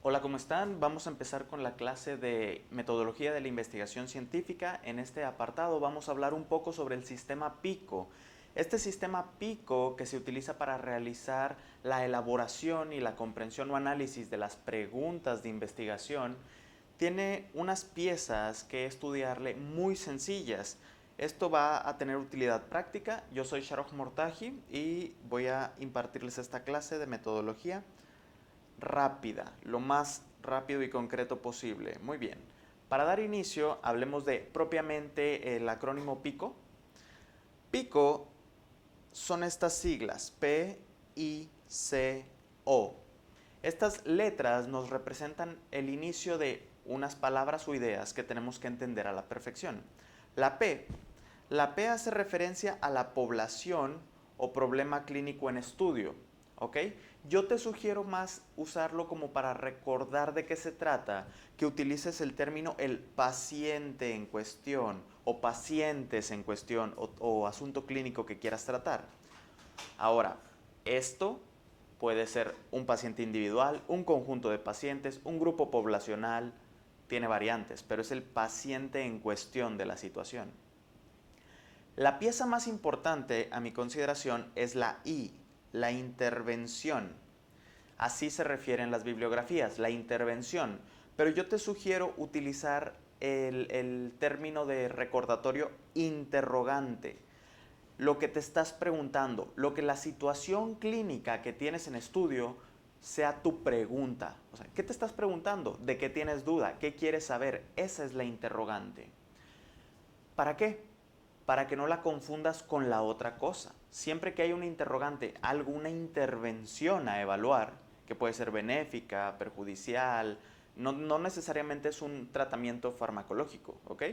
Hola, ¿cómo están? Vamos a empezar con la clase de metodología de la investigación científica. En este apartado vamos a hablar un poco sobre el sistema PICO. Este sistema PICO que se utiliza para realizar la elaboración y la comprensión o análisis de las preguntas de investigación tiene unas piezas que estudiarle muy sencillas. Esto va a tener utilidad práctica. Yo soy Sharoh Mortaji y voy a impartirles esta clase de metodología rápida, lo más rápido y concreto posible. Muy bien. Para dar inicio, hablemos de propiamente el acrónimo PICO. PICO son estas siglas, P-I-C-O. Estas letras nos representan el inicio de unas palabras o ideas que tenemos que entender a la perfección. La P, la P hace referencia a la población o problema clínico en estudio. ¿Ok? Yo te sugiero más usarlo como para recordar de qué se trata, que utilices el término el paciente en cuestión o pacientes en cuestión o asunto clínico que quieras tratar. Ahora, esto puede ser un paciente individual, un conjunto de pacientes, un grupo poblacional, tiene variantes, pero es el paciente en cuestión de la situación. La pieza más importante, a mi consideración, es la I, la intervención. Así se refieren las bibliografías, la intervención. Pero yo te sugiero utilizar el término de recordatorio interrogante. Lo que te estás preguntando, lo que la situación clínica que tienes en estudio sea tu pregunta. O sea, ¿qué te estás preguntando? ¿De qué tienes duda? ¿Qué quieres saber? Esa es la interrogante. ¿Para qué? Para que no la confundas con la otra cosa. Siempre que hay una interrogante, alguna intervención a evaluar, que puede ser benéfica, perjudicial, no necesariamente es un tratamiento farmacológico, ¿ok?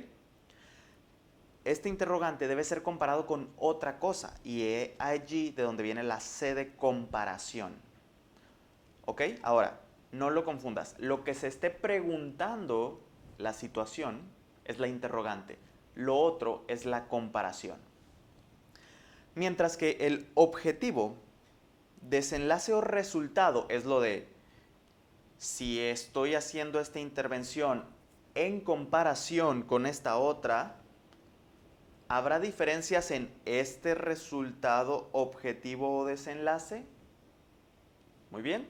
Este interrogante debe ser comparado con otra cosa y es allí de donde viene la C de comparación. ¿Ok? Ahora, no lo confundas. Lo que se esté preguntando, la situación, es la interrogante. Lo otro es la comparación. Mientras que el objetivo, desenlace o resultado es lo de si estoy haciendo esta intervención en comparación con esta otra, ¿habrá diferencias en este resultado objetivo o desenlace? Muy bien.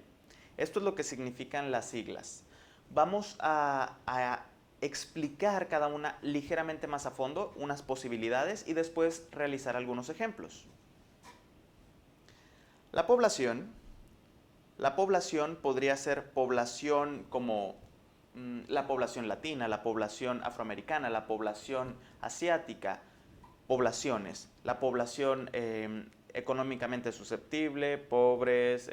Esto es lo que significan las siglas. Vamos a explicar cada una ligeramente más a fondo, unas posibilidades y después realizar algunos ejemplos. La población. La población podría ser población como la población latina, la población afroamericana, la población asiática, poblaciones. La población económicamente susceptible, pobres,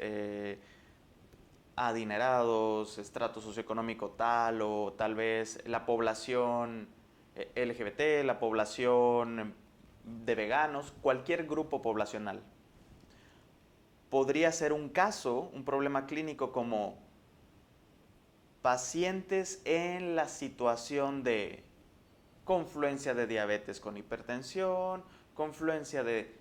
adinerados, estrato socioeconómico tal o tal vez la población LGBT, la población de veganos, cualquier grupo poblacional. Podría ser un caso, un problema clínico como pacientes en la situación de confluencia de diabetes con hipertensión, confluencia de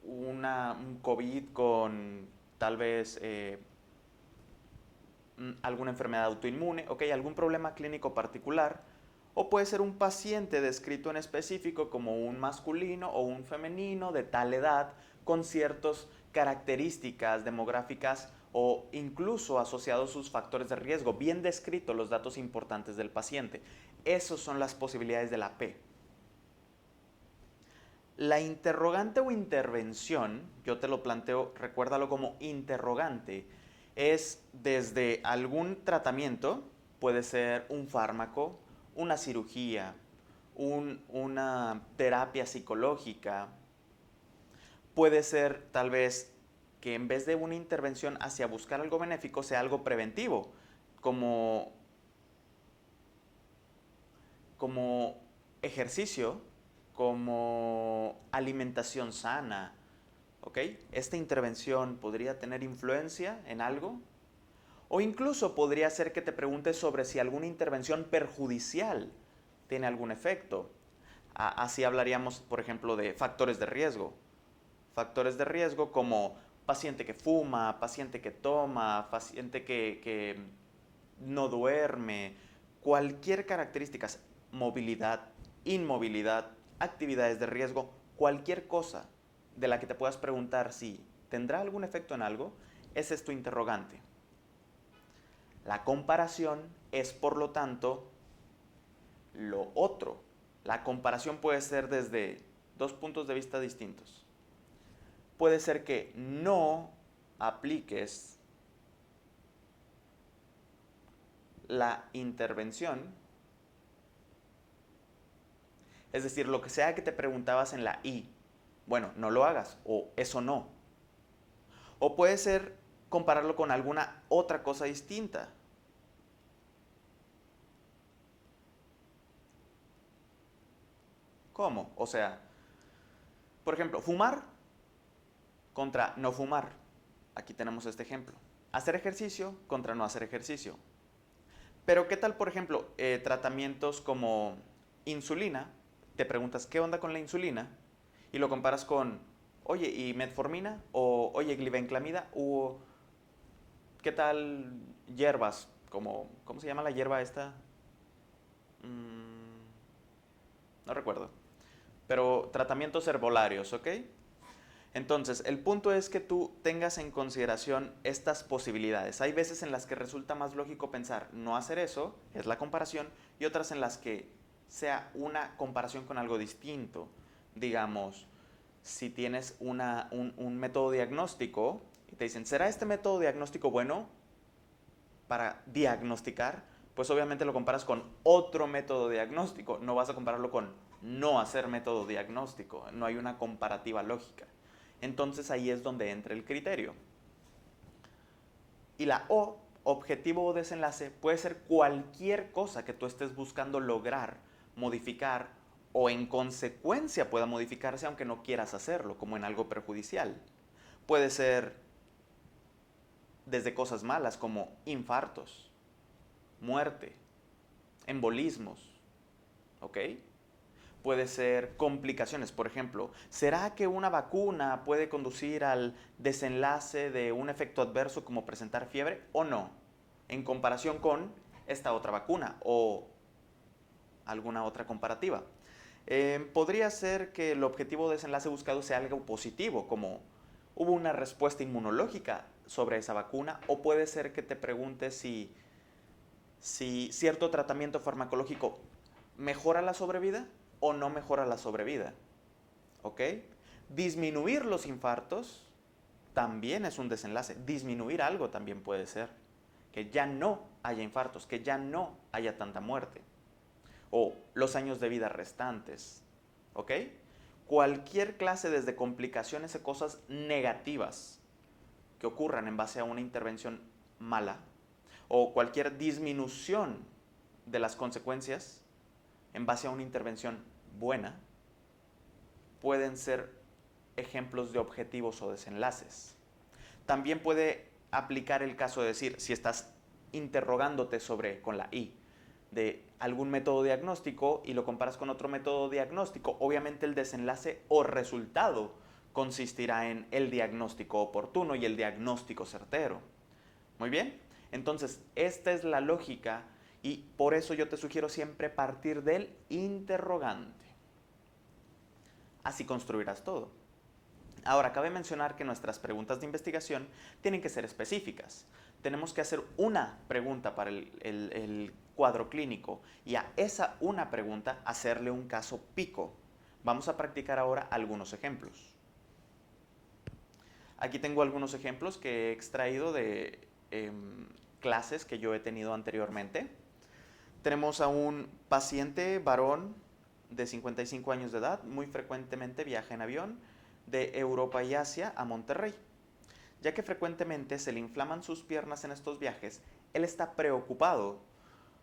un COVID con tal vez alguna enfermedad autoinmune, ok, algún problema clínico particular, o puede ser un paciente descrito en específico como un masculino o un femenino de tal edad con ciertas características demográficas o incluso asociados sus factores de riesgo, bien descritos los datos importantes del paciente. Esas son las posibilidades de la P. La interrogante o intervención, yo te lo planteo, recuérdalo como interrogante, es desde algún tratamiento, puede ser un fármaco, una cirugía, una terapia psicológica, puede ser tal vez que en vez de una intervención hacia buscar algo benéfico sea algo preventivo, como, como ejercicio, como alimentación sana, ¿ok? Esta intervención podría tener influencia en algo o incluso podría ser que te preguntes sobre si alguna intervención perjudicial tiene algún efecto. Así hablaríamos, por ejemplo, de factores de riesgo. Factores de riesgo como paciente que fuma, paciente que toma, paciente que no duerme, cualquier característica, movilidad, inmovilidad, actividades de riesgo, cualquier cosa de la que te puedas preguntar si tendrá algún efecto en algo, ese es tu interrogante. La comparación es, por lo tanto, lo otro. La comparación puede ser desde dos puntos de vista distintos. Puede ser que no apliques la intervención, es decir, lo que sea que te preguntabas en la I, bueno, no lo hagas, o eso no. O puede ser compararlo con alguna otra cosa distinta. ¿Cómo? O sea, por ejemplo, fumar contra no fumar. Aquí tenemos este ejemplo. Hacer ejercicio contra no hacer ejercicio. Pero ¿qué tal, por ejemplo, tratamientos como insulina? Te preguntas, ¿qué onda con la insulina? Y lo comparas con, oye, ¿y metformina? O, oye, glibenclamida. O, ¿qué tal hierbas? Como, ¿cómo se llama la hierba esta? No recuerdo. Pero tratamientos herbolarios, ¿ok? Entonces, el punto es que tú tengas en consideración estas posibilidades. Hay veces en las que resulta más lógico pensar no hacer eso, es la comparación, y otras en las que sea una comparación con algo distinto. Digamos, si tienes un método diagnóstico y te dicen, ¿será este método diagnóstico bueno para diagnosticar? Pues obviamente lo comparas con otro método diagnóstico, no vas a compararlo con no hacer método diagnóstico, no hay una comparativa lógica. Entonces ahí es donde entra el criterio. Y la O, objetivo o desenlace, puede ser cualquier cosa que tú estés buscando lograr, modificar o en consecuencia pueda modificarse aunque no quieras hacerlo, como en algo perjudicial. Puede ser desde cosas malas como infartos, muerte, embolismos, ¿ok? Puede ser complicaciones. Por ejemplo, ¿será que una vacuna puede conducir al desenlace de un efecto adverso como presentar fiebre o no? En comparación con esta otra vacuna o alguna otra comparativa. Podría ser que el objetivo o desenlace buscado sea algo positivo, como hubo una respuesta inmunológica sobre esa vacuna, o puede ser que te preguntes si cierto tratamiento farmacológico mejora la sobrevida o no mejora la sobrevida. ¿Ok? Disminuir los infartos también es un desenlace. Disminuir algo también puede ser. Que ya no haya infartos, que ya no haya tanta muerte. O los años de vida restantes. ¿Ok? Cualquier clase desde complicaciones y cosas negativas que ocurran en base a una intervención mala o cualquier disminución de las consecuencias en base a una intervención buena, pueden ser ejemplos de objetivos o desenlaces. También puede aplicar el caso de decir, si estás interrogándote sobre, con la I, de algún método diagnóstico y lo comparas con otro método diagnóstico, obviamente el desenlace o resultado consistirá en el diagnóstico oportuno y el diagnóstico certero. Muy bien, entonces esta es la lógica y por eso yo te sugiero siempre partir del interrogante. Así construirás todo. Ahora, cabe mencionar que nuestras preguntas de investigación tienen que ser específicas. Tenemos que hacer una pregunta para el cuadro clínico y a esa una pregunta hacerle un caso pico. Vamos a practicar ahora algunos ejemplos. Aquí tengo algunos ejemplos que he extraído de clases que yo he tenido anteriormente. Tenemos a un paciente varón de 55 años de edad, muy frecuentemente viaja en avión de Europa y Asia a Monterrey. Ya que frecuentemente se le inflaman sus piernas en estos viajes, él está preocupado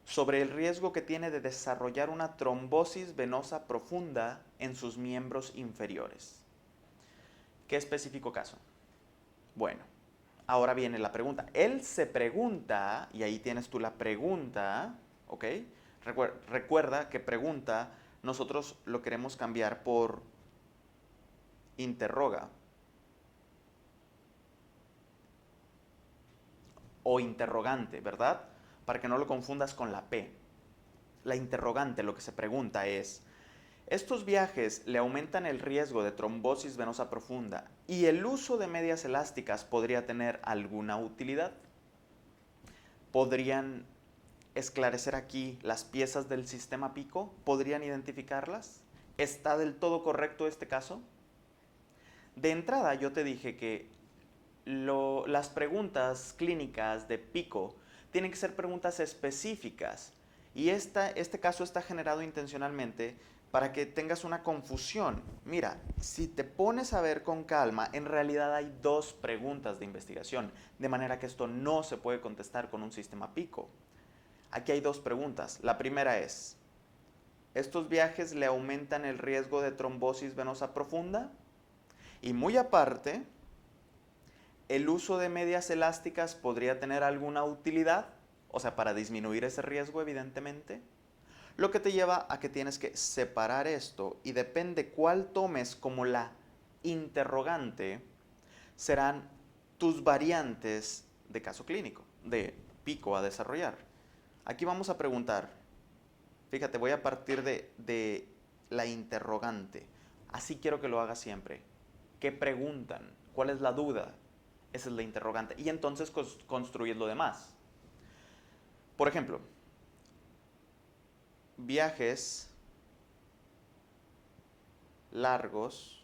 sobre el riesgo que tiene de desarrollar una trombosis venosa profunda en sus miembros inferiores. ¿Qué específico caso? Bueno, ahora viene la pregunta. Él se pregunta, y ahí tienes tú la pregunta, ¿ok? Recuerda que pregunta nosotros lo queremos cambiar por interroga. o interrogante, ¿verdad? Para que no lo confundas con la P. La interrogante lo que se pregunta es, ¿estos viajes le aumentan el riesgo de trombosis venosa profunda y el uso de medias elásticas podría tener alguna utilidad? ¿Podrían esclarecer aquí las piezas del sistema pico? ¿Podrían identificarlas? ¿Está del todo correcto este caso? De entrada yo te dije que las preguntas clínicas de pico tienen que ser preguntas específicas y este caso está generado intencionalmente para que tengas una confusión. Mira, si te pones a ver con calma, en realidad hay dos preguntas de investigación, de manera que esto no se puede contestar con un sistema pico. Aquí hay dos preguntas. La primera es, ¿estos viajes le aumentan el riesgo de trombosis venosa profunda? Y muy aparte, ¿el uso de medias elásticas podría tener alguna utilidad? O sea, para disminuir ese riesgo, evidentemente. Lo que te lleva a que tienes que separar esto y depende cuál tomes como la interrogante, serán tus variantes de caso clínico, de pico a desarrollar. Aquí vamos a preguntar, fíjate, voy a partir de la interrogante. Así quiero que lo hagas siempre. ¿Qué preguntan? ¿Cuál es la duda? Esa es la interrogante. Y entonces construyes lo demás. Por ejemplo, viajes largos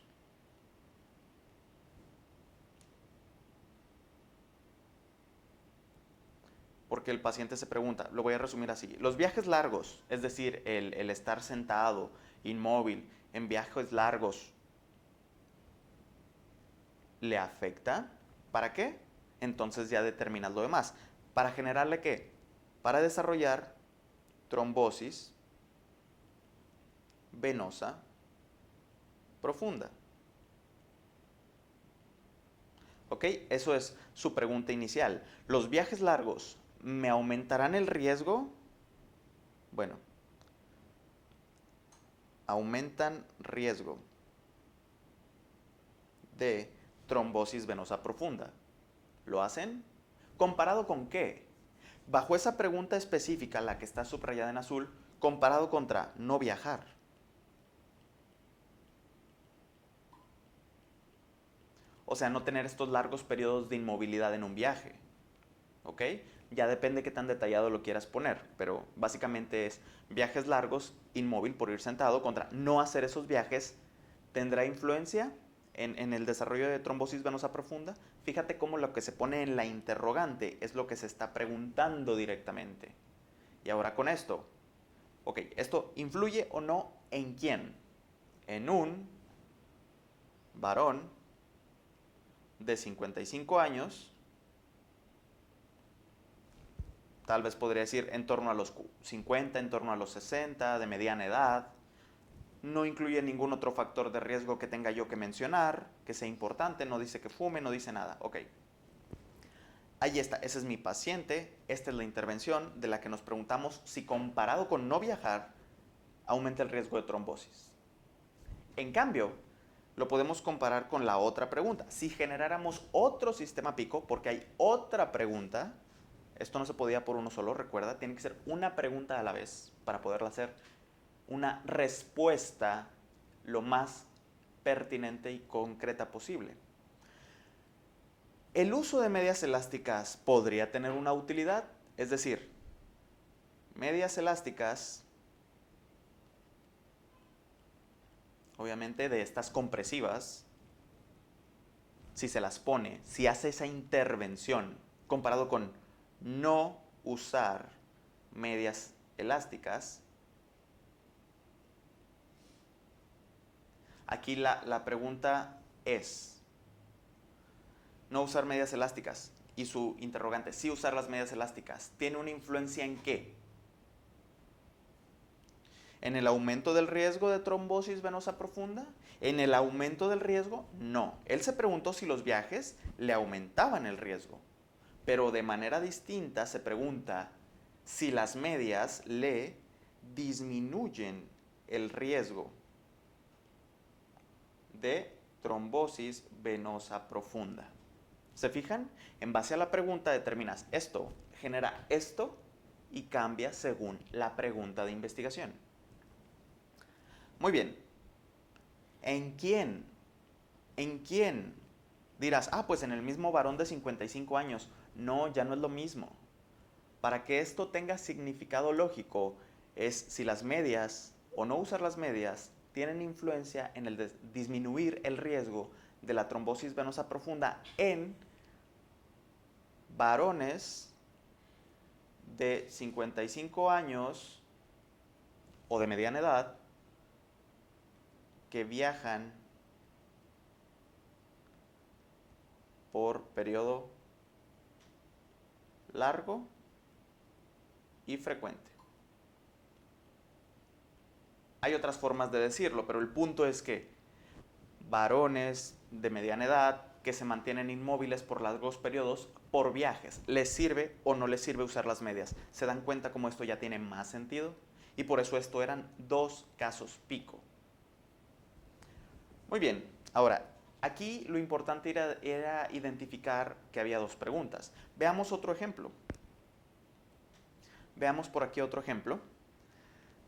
porque el paciente se pregunta, lo voy a resumir así, los viajes largos, es decir, el estar sentado, inmóvil, en viajes largos, ¿le afecta? ¿Para qué? Entonces ya determinas lo demás. ¿Para generarle qué? Para desarrollar trombosis venosa profunda. ¿Ok? Eso es su pregunta inicial. ¿Los viajes largos me aumentarán el riesgo? Bueno, aumentan riesgo de trombosis venosa profunda. ¿Lo hacen? ¿Comparado con qué? Bajo esa pregunta específica, la que está subrayada en azul, comparado contra no viajar. O sea, no tener estos largos periodos de inmovilidad en un viaje. ¿Ok? Ya depende qué tan detallado lo quieras poner, pero básicamente es viajes largos, inmóvil por ir sentado, contra no hacer esos viajes, ¿tendrá influencia en el desarrollo de trombosis venosa profunda? Fíjate cómo lo que se pone en la interrogante es lo que se está preguntando directamente. Y ahora con esto, ok, ¿esto influye o no en quién? En un varón de 55 años, tal vez podría decir en torno a los 50, en torno a los 60, de mediana edad. No incluye ningún otro factor de riesgo que tenga yo que mencionar, que sea importante, no dice que fume, no dice nada. Ok. Ahí está, ese es mi paciente, esta es la intervención de la que nos preguntamos si comparado con no viajar, aumenta el riesgo de trombosis. En cambio, lo podemos comparar con la otra pregunta. Si generáramos otro sistema pico, porque hay otra pregunta, esto no se podía por uno solo, recuerda, tiene que ser una pregunta a la vez para poderla hacer una respuesta lo más pertinente y concreta posible. ¿El uso de medias elásticas podría tener una utilidad? Es decir, medias elásticas, obviamente de estas compresivas, si se las pone, si hace esa intervención, comparado con no usar medias elásticas, aquí la pregunta es, no usar medias elásticas, y su interrogante, sí usar las medias elásticas, ¿tiene una influencia en qué? ¿En el aumento del riesgo de trombosis venosa profunda? ¿En el aumento del riesgo? No. Él se preguntó si los viajes le aumentaban el riesgo, pero de manera distinta se pregunta si las medias le disminuyen el riesgo de trombosis venosa profunda. ¿Se fijan? En base a la pregunta determinas esto, genera esto y cambia según la pregunta de investigación. Muy bien. ¿En quién? ¿En quién? Dirás, pues en el mismo varón de 55 años. No, ya no es lo mismo. Para que esto tenga significado lógico, es si las medias o no usar las medias tienen influencia en el disminuir el riesgo de la trombosis venosa profunda en varones de 55 años o de mediana edad que viajan por periodo largo y frecuente. Hay otras formas de decirlo, pero el punto es que varones de mediana edad que se mantienen inmóviles por largos periodos por viajes, ¿les sirve o no les sirve usar las medias? ¿Se dan cuenta cómo esto ya tiene más sentido? Y por eso esto eran 2 casos pico. Muy bien, ahora, aquí lo importante era identificar que había 2 preguntas. Veamos otro ejemplo. Veamos por aquí otro ejemplo.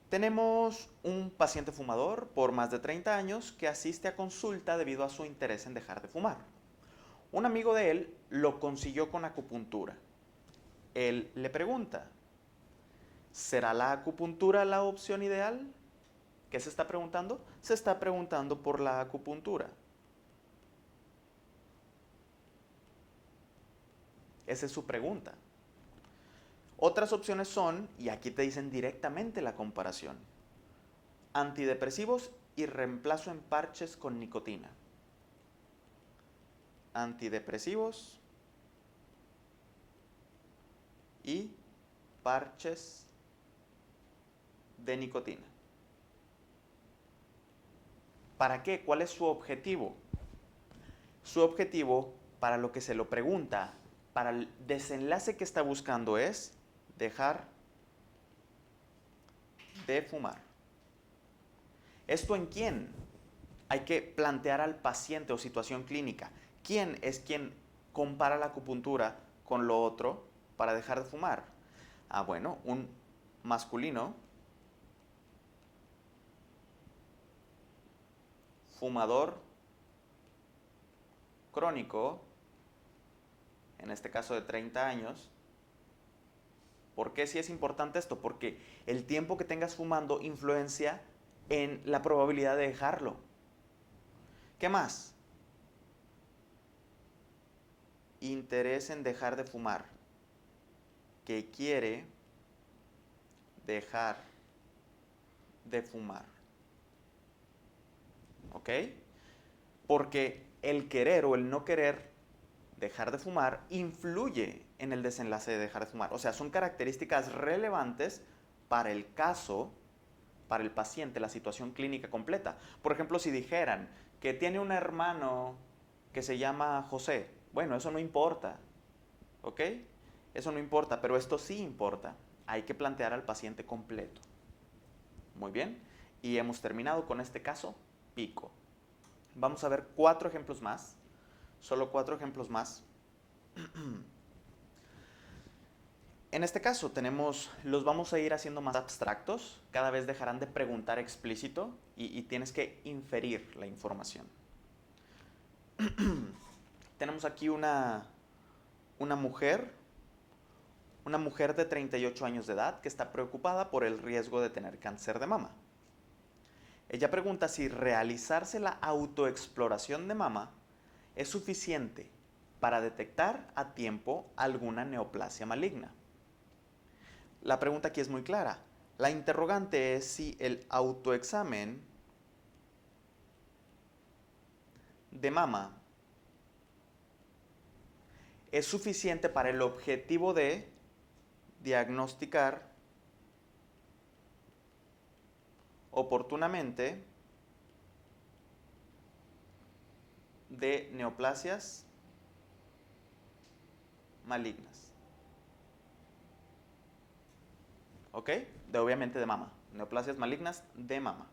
Tenemos un paciente fumador por más de 30 años que asiste a consulta debido a su interés en dejar de fumar. Un amigo de él lo consiguió con acupuntura. Él le pregunta, ¿será la acupuntura la opción ideal? ¿Qué se está preguntando? Se está preguntando por la acupuntura. Esa es su pregunta. Otras opciones son, y aquí te dicen directamente la comparación, antidepresivos y reemplazo en parches con nicotina. Antidepresivos y parches de nicotina. ¿Para qué? ¿Cuál es su objetivo? Su objetivo, para lo que se lo pregunta, para el desenlace que está buscando es dejar de fumar. ¿Esto en quién? Hay que plantear al paciente o situación clínica. ¿Quién es quien compara la acupuntura con lo otro para dejar de fumar? Bueno, un masculino fumador crónico, en este caso de 30 años. ¿Por qué sí es importante esto? Porque el tiempo que tengas fumando influencia en la probabilidad de dejarlo. ¿Qué más? Interés en dejar de fumar. Que quiere dejar de fumar. ¿Ok? Porque el querer o el no querer dejar de fumar influye en el desenlace de dejar de fumar. O sea, son características relevantes para el caso, para el paciente, la situación clínica completa. Por ejemplo, si dijeran que tiene un hermano que se llama José, bueno, eso no importa, ¿ok? Eso no importa, pero esto sí importa. Hay que plantear al paciente completo. Muy bien, y hemos terminado con este caso pico. Vamos a ver 4 ejemplos más, solo 4 ejemplos más. En este caso los vamos a ir haciendo más abstractos, cada vez dejarán de preguntar explícito y tienes que inferir la información. Tenemos aquí una mujer de 38 años de edad que está preocupada por el riesgo de tener cáncer de mama. Ella pregunta si realizarse la autoexploración de mama es suficiente para detectar a tiempo alguna neoplasia maligna. La pregunta aquí es muy clara. La interrogante es si el autoexamen de mama es suficiente para el objetivo de diagnosticar oportunamente de neoplasias malignas. ¿Ok? Obviamente de mama. Neoplasias malignas de mama.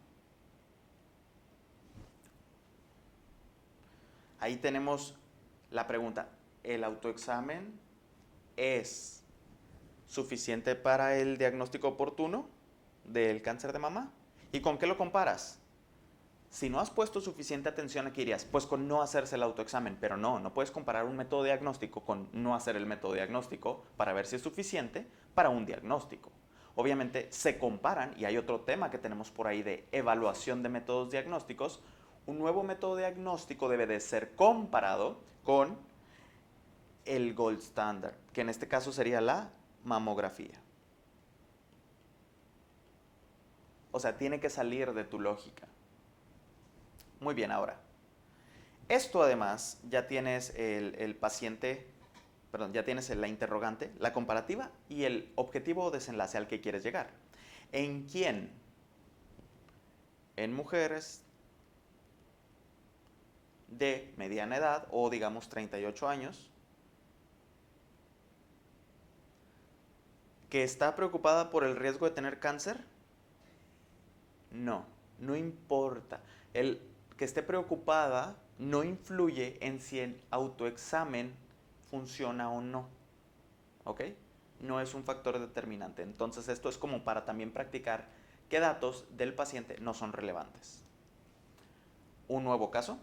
Ahí tenemos la pregunta. ¿el autoexamen es suficiente para el diagnóstico oportuno del cáncer de mama? ¿Y con qué lo comparas? Si no has puesto suficiente atención, aquí dirías, pues con no hacerse el autoexamen, pero no puedes comparar un método diagnóstico con no hacer el método diagnóstico para ver si es suficiente para un diagnóstico. Obviamente se comparan, y hay otro tema que tenemos por ahí de evaluación de métodos diagnósticos. Un nuevo método diagnóstico debe de ser comparado con el gold standard, que en este caso sería la mamografía. O sea, tiene que salir de tu lógica. Muy bien, ahora. Esto además, ya tienes el paciente, perdón, ya tienes la interrogante, la comparativa y el objetivo o desenlace al que quieres llegar. ¿En quién? En mujeres de mediana edad o digamos 38 años, que está preocupada por el riesgo de tener cáncer. No importa. El que esté preocupada no influye en si el autoexamen funciona o no. ¿Ok? No es un factor determinante. Entonces esto es como para también practicar qué datos del paciente no son relevantes. Un nuevo caso.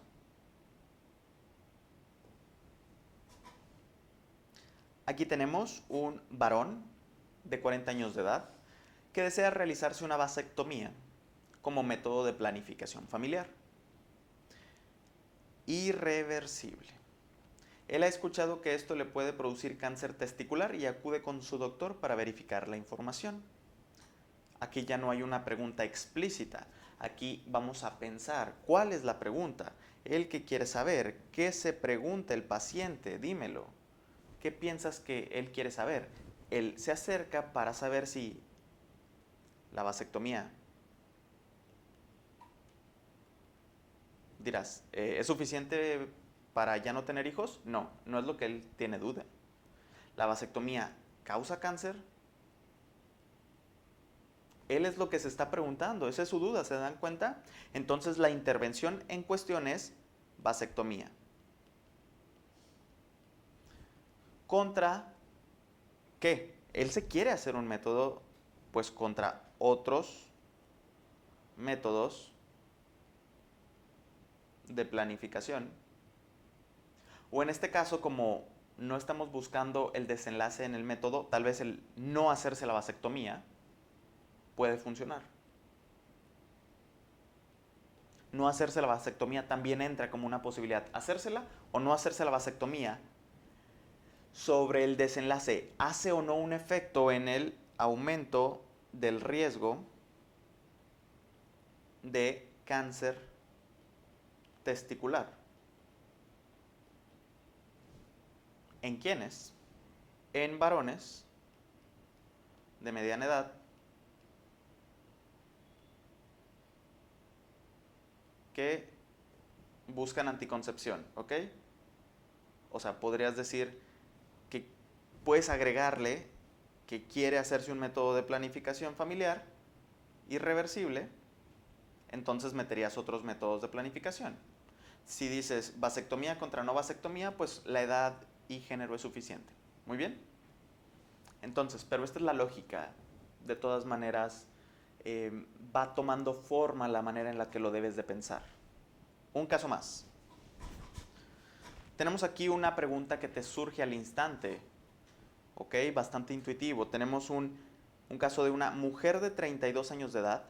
Aquí tenemos un varón de 40 años de edad que desea realizarse una vasectomía como método de planificación familiar. Irreversible. Él ha escuchado que esto le puede producir cáncer testicular y acude con su doctor para verificar la información. Aquí ya no hay una pregunta explícita. Aquí vamos a pensar, ¿cuál es la pregunta? Él que quiere saber, ¿qué se pregunta el paciente? Dímelo. ¿Qué piensas que él quiere saber? Él se acerca para saber si la vasectomía, dirás, ¿es suficiente para ya no tener hijos? No es lo que él tiene duda. ¿La vasectomía causa cáncer? Él es lo que se está preguntando, esa es su duda, ¿se dan cuenta? Entonces la intervención en cuestión es vasectomía. ¿Contra qué? Él se quiere hacer un método, pues contra otros métodos de planificación. O en este caso, como no estamos buscando el desenlace en el método, tal vez el no hacerse la vasectomía puede funcionar. No hacerse la vasectomía también entra como una posibilidad. Hacérsela o no hacerse la vasectomía sobre el desenlace, ¿hace o no un efecto en el aumento del riesgo de cáncer testicular? ¿En quiénes? En varones de mediana edad que buscan anticoncepción, ¿ok? O sea, podrías decir que puedes agregarle que quiere hacerse un método de planificación familiar irreversible, entonces meterías otros métodos de planificación. Si dices vasectomía contra no vasectomía, pues la edad y género es suficiente. Muy bien. Entonces, pero esta es la lógica. De todas maneras, va tomando forma la manera en la que lo debes de pensar. Un caso más. Tenemos aquí una pregunta que te surge al instante. ¿Ok? Bastante intuitivo. Tenemos un caso de una mujer de 32 años de edad,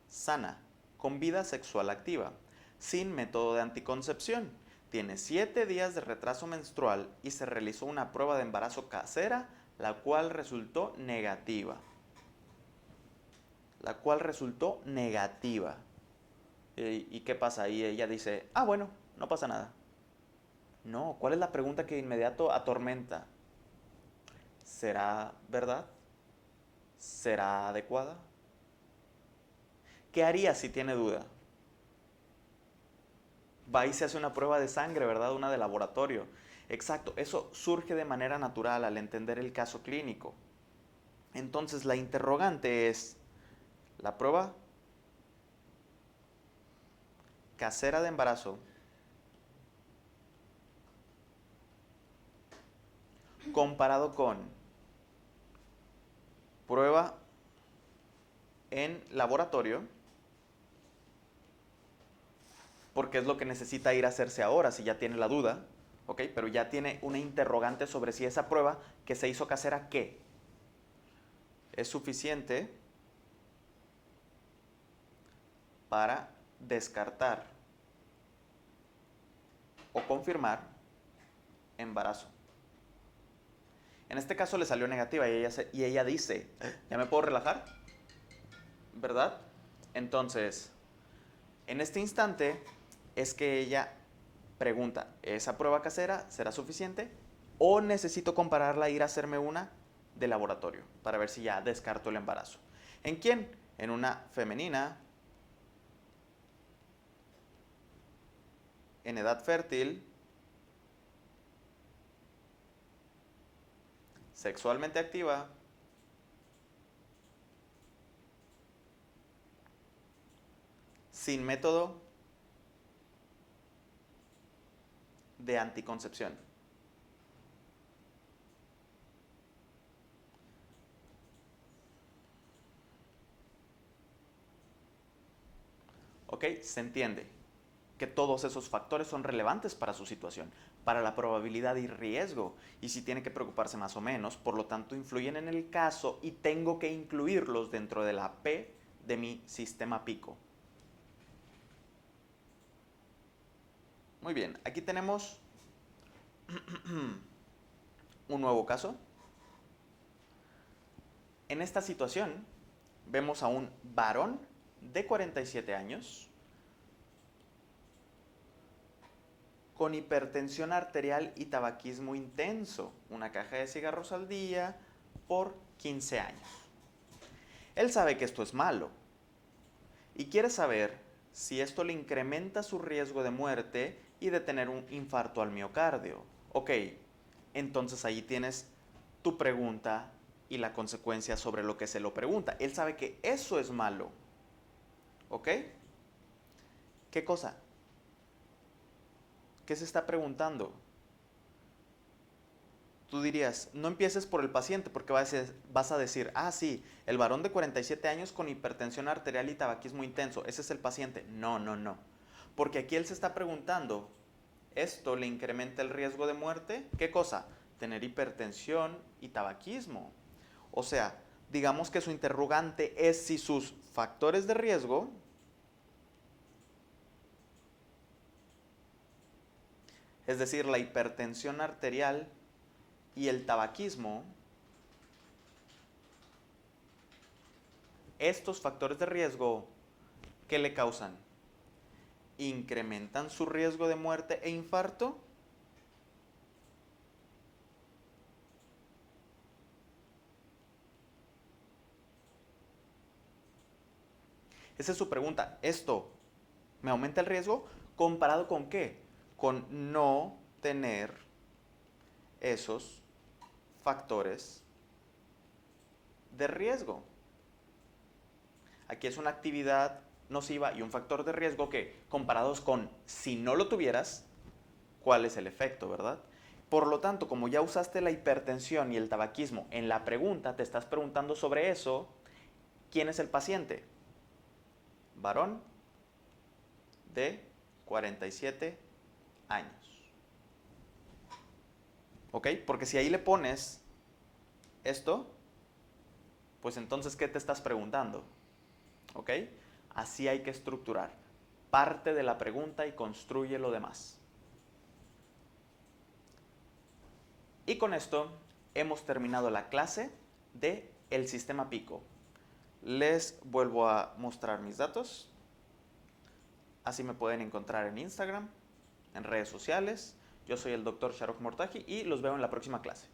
sana, con vida sexual activa, sin método de anticoncepción. Tiene 7 días de retraso menstrual y se realizó una prueba de embarazo casera, la cual resultó negativa. ¿Y qué pasa? Y ella dice, bueno, no pasa nada. No, ¿cuál es la pregunta que de inmediato atormenta? ¿Será verdad? ¿Será adecuada? ¿Qué haría si tiene duda? Va y se hace una prueba de sangre, ¿verdad? Una de laboratorio. Exacto, eso surge de manera natural al entender el caso clínico. Entonces la interrogante es, ¿la prueba casera de embarazo comparado con prueba en laboratorio, porque es lo que necesita ir a hacerse ahora si ya tiene la duda, ¿ok? Pero ya tiene una interrogante sobre si esa prueba que se hizo casera, ¿qué? Es suficiente para descartar o confirmar embarazo. En este caso le salió negativa y ella dice, ¿ya me puedo relajar? ¿Verdad? Entonces, en este instante es que ella pregunta, ¿esa prueba casera será suficiente? ¿O necesito compararla e ir a hacerme una de laboratorio para ver si ya descarto el embarazo? ¿En quién? En una femenina, en edad fértil, sexualmente activa, sin método de anticoncepción. ¿Ok? Se entiende que todos esos factores son relevantes para su situación, para la probabilidad y riesgo, y si tiene que preocuparse más o menos, por lo tanto influyen en el caso y tengo que incluirlos dentro de la P de mi sistema pico. Muy bien, aquí tenemos un nuevo caso. En esta situación vemos a un varón de 47 años con hipertensión arterial y tabaquismo intenso, una caja de cigarros al día por 15 años. Él sabe que esto es malo y quiere saber si esto le incrementa su riesgo de muerte y de tener un infarto al miocardio. Ok, entonces ahí tienes tu pregunta y la consecuencia sobre lo que se lo pregunta. Él sabe que eso es malo. ¿Ok? ¿Qué cosa? ¿Qué se está preguntando? Tú dirías, no empieces por el paciente porque vas a decir, ah, sí, el varón de 47 años con hipertensión arterial y tabaquismo intenso, ese es el paciente. No, no, no. Porque aquí él se está preguntando, ¿esto le incrementa el riesgo de muerte? ¿Qué cosa? Tener hipertensión y tabaquismo. O sea, digamos que su interrogante es si sus factores de riesgo, es decir, la hipertensión arterial y el tabaquismo, estos factores de riesgo, ¿qué le causan? ¿Incrementan su riesgo de muerte e infarto? Esa es su pregunta. ¿Esto me aumenta el riesgo? ¿Comparado con qué? Con no tener esos factores de riesgo. Aquí es una actividad nociva y un factor de riesgo que, comparados con si no lo tuvieras, ¿cuál es el efecto, verdad? Por lo tanto, como ya usaste la hipertensión y el tabaquismo en la pregunta, te estás preguntando sobre eso, ¿quién es el paciente? Varón de 47 años. ¿Ok? Porque si ahí le pones esto, pues entonces, ¿qué te estás preguntando? ¿Ok? Así hay que estructurar. Parte de la pregunta y construye lo demás. Y con esto hemos terminado la clase de el sistema pico. Les vuelvo a mostrar mis datos. Así me pueden encontrar en Instagram, en redes sociales. Yo soy el Dr. Shahrokh Mortaji y los veo en la próxima clase.